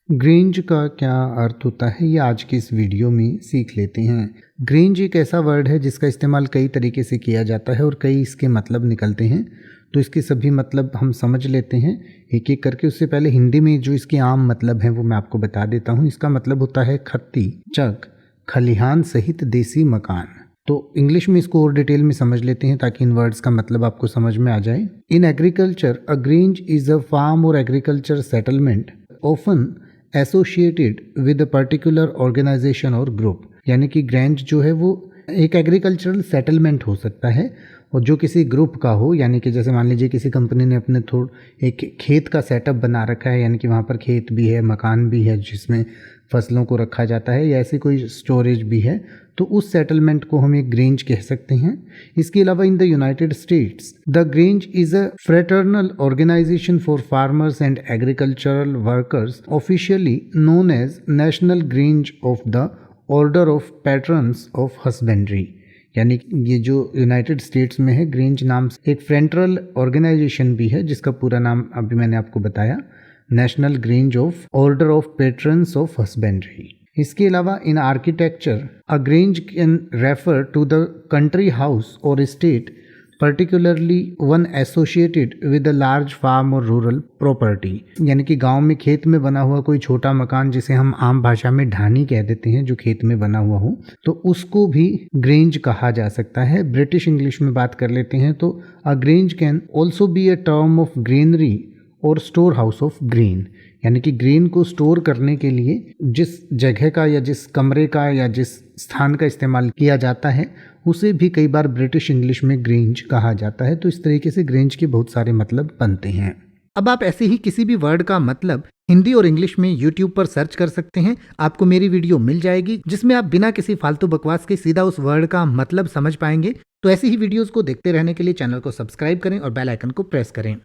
Grange का क्या अर्थ होता है ये आज की इस वीडियो में सीख लेते हैं। ग्रेंज एक ऐसा वर्ड है जिसका इस्तेमाल कई तरीके से किया जाता है और कई इसके मतलब निकलते हैं। तो इसके सभी मतलब हम समझ लेते हैं एक एक करके। उससे पहले हिंदी में जो इसके आम मतलब हैं वो मैं आपको बता देता हूँ। इसका मतलब होता है खत्ती, चक, खलिहान सहित देसी मकान। तो इंग्लिश में इसको और डिटेल में समझ लेते हैं ताकि इन वर्ड्स का मतलब आपको समझ में आ जाए। In agriculture a grange is a farm और agriculture settlement often associated with a particular organization और ग्रुप। यानी कि ग्रेंज जो है वो एक एग्रीकल्चरल सेटलमेंट हो सकता है और जो किसी ग्रुप का हो, यानी कि जैसे मान लीजिए किसी कंपनी ने अपने एक खेत का सेटअप बना रखा है, यानी कि वहाँ पर खेत भी है, मकान भी है जिसमें फसलों को रखा जाता है, या ऐसी कोई स्टोरेज भी है, तो उस सेटलमेंट को हम एक ग्रेंज कह सकते हैं। इसके अलावा in the United States the grange is a fraternal organization for farmers and agricultural workers officially known as national grange of the order of patrons of husbandry. यानी ये जो यूनाइटेड स्टेट्स में है, ग्रेंज नाम से एक फ्रेटरल ऑर्गेनाइजेशन भी है जिसका पूरा नाम अभी मैंने आपको बताया, national grange of order of patrons of husbandry. इसके अलावा in architecture a grange can refer to the country house और estate particularly one associated with a large farm और रूरल प्रॉपर्टी। यानी कि गांव में खेत में बना हुआ कोई छोटा मकान, जिसे हम आम भाषा में ढानी कह देते हैं, जो खेत में बना हुआ हो, तो उसको भी ग्रेंज कहा जा सकता है। ब्रिटिश इंग्लिश में बात कर लेते हैं तो a grange can also be a term of granary और स्टोर हाउस ऑफ ग्रेन। यानी कि ग्रेन को स्टोर करने के लिए जिस जगह का या जिस कमरे का या जिस स्थान का इस्तेमाल किया जाता है उसे भी कई बार ब्रिटिश इंग्लिश में ग्रेंज कहा जाता है। तो इस तरीके से ग्रेंज के बहुत सारे मतलब बनते हैं। अब आप ऐसे ही किसी भी वर्ड का मतलब हिंदी और इंग्लिश में YouTube पर सर्च कर सकते हैं। आपको मेरी वीडियो मिल जाएगी जिसमें आप बिना किसी फालतू बकवास के सीधा उस वर्ड का मतलब समझ पाएंगे। तो ऐसी ही वीडियोस को देखते रहने के लिए चैनल को सब्सक्राइब करें और बेल आइकन को प्रेस करें।